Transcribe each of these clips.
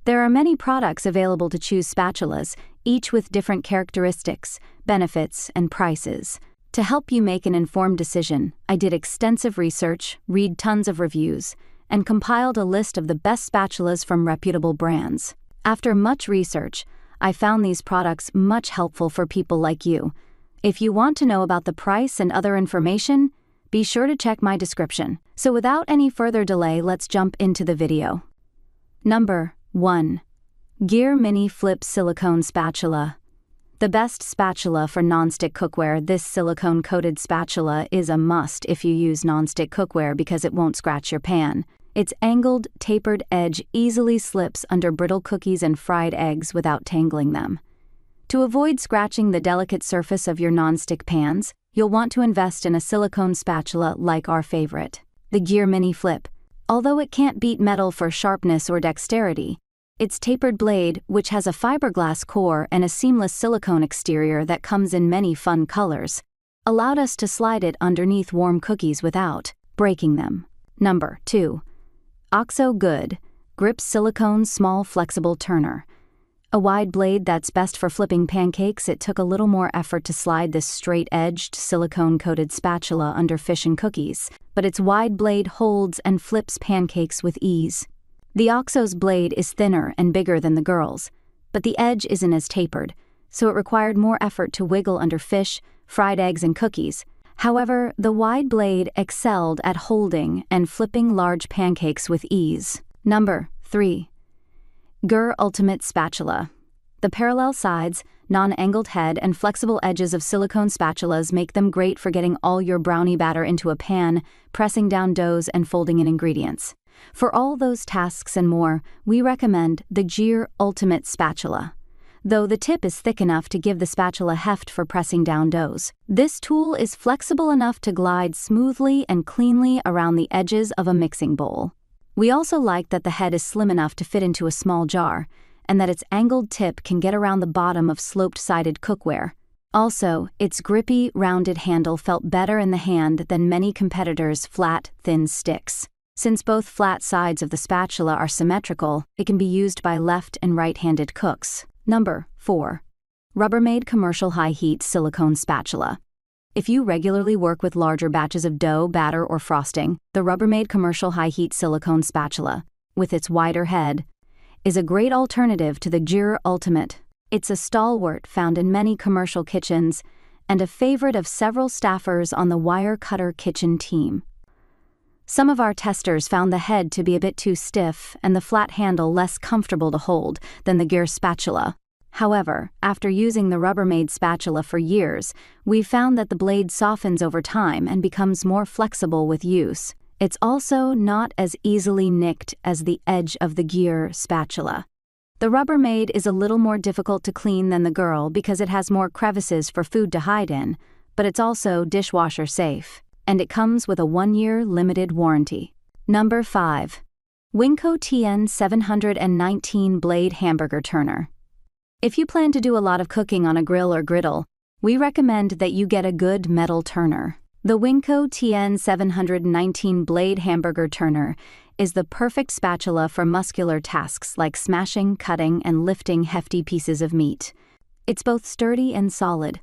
There are many products available to choose spatulas, each with different characteristics, benefits, and prices. To help you make an informed decision, I did extensive research, read tons of reviews, and compiled a list of the best spatulas from reputable brands. After much research, I found these products much helpful for people like you. If you want to know about the price and other information, be sure to check my description. So without any further delay, let's jump into the video. Number 1. GIR Mini Flip Silicone Spatula. The best spatula for nonstick cookware. This silicone-coated spatula is a must if you use nonstick cookware because it won't scratch your pan. Its angled, tapered edge easily slips under brittle cookies and fried eggs without tangling them. To avoid scratching the delicate surface of your nonstick pans, you'll want to invest in a silicone spatula like our favorite, the GIR Mini Flip. Although it can't beat metal for sharpness or dexterity, its tapered blade, which has a fiberglass core and a seamless silicone exterior that comes in many fun colors, allowed us to slide it underneath warm cookies without breaking them. Number 2. OXO Good Grip Silicone Small Flexible Turner. A wide blade that's best for flipping pancakes. It took a little more effort to slide this straight-edged, silicone-coated spatula under fish and cookies, but its wide blade holds and flips pancakes with ease. The OXO's blade is thinner and bigger than the girl's, but the edge isn't as tapered, so it required more effort to wiggle under fish, fried eggs, and cookies. However, the wide blade excelled at holding and flipping large pancakes with ease. Number 3. GIR Ultimate Spatula. The parallel sides, non-angled head, and flexible edges of silicone spatulas make them great for getting all your brownie batter into a pan, pressing down doughs, and folding in ingredients. For all those tasks and more, we recommend the GIR Ultimate Spatula. Though the tip is thick enough to give the spatula heft for pressing down doughs, this tool is flexible enough to glide smoothly and cleanly around the edges of a mixing bowl. We also like that the head is slim enough to fit into a small jar, and that its angled tip can get around the bottom of sloped-sided cookware. Also, its grippy, rounded handle felt better in the hand than many competitors' flat, thin sticks. Since both flat sides of the spatula are symmetrical, it can be used by left and right-handed cooks. Number 4. Rubbermaid Commercial High Heat Silicone Spatula. If you regularly work with larger batches of dough, batter, or frosting, the Rubbermaid Commercial High Heat Silicone Spatula, with its wider head, is a great alternative to the GIR Ultimate. It's a stalwart found in many commercial kitchens and a favorite of several staffers on the wire cutter kitchen team. Some of our testers found the head to be a bit too stiff and the flat handle less comfortable to hold than the GIR spatula. However, after using the Rubbermaid spatula for years, we've found that the blade softens over time and becomes more flexible with use. It's also not as easily nicked as the edge of the GIR spatula. The Rubbermaid is a little more difficult to clean than the GIR because it has more crevices for food to hide in, but it's also dishwasher safe, and it comes with a 1-year limited warranty. Number 5. Winco TN719 Blade Hamburger Turner. If you plan to do a lot of cooking on a grill or griddle, we recommend that you get a good metal turner. The Winco TN719 Blade Hamburger Turner is the perfect spatula for muscular tasks like smashing, cutting, and lifting hefty pieces of meat. It's both sturdy and solid,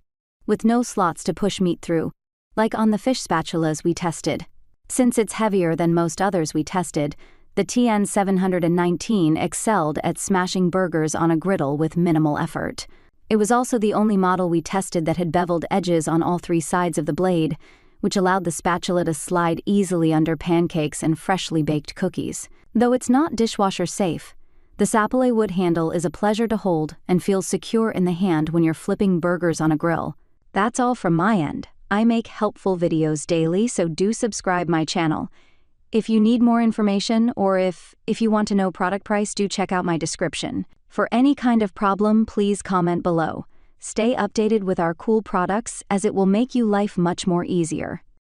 with no slots to push meat through, like on the fish spatulas we tested. Since it's heavier than most others we tested, the TN719 excelled at smashing burgers on a griddle with minimal effort. It was also the only model we tested that had beveled edges on all 3 sides of the blade, which allowed the spatula to slide easily under pancakes and freshly baked cookies. Though it's not dishwasher safe, the sapele wood handle is a pleasure to hold and feels secure in the hand when you're flipping burgers on a grill. That's all from my end. I make helpful videos daily, so do subscribe my channel. If you need more information or if you want to know product price, do check out my description. For any kind of problem, please comment below. Stay updated with our cool products as it will make you life much more easier.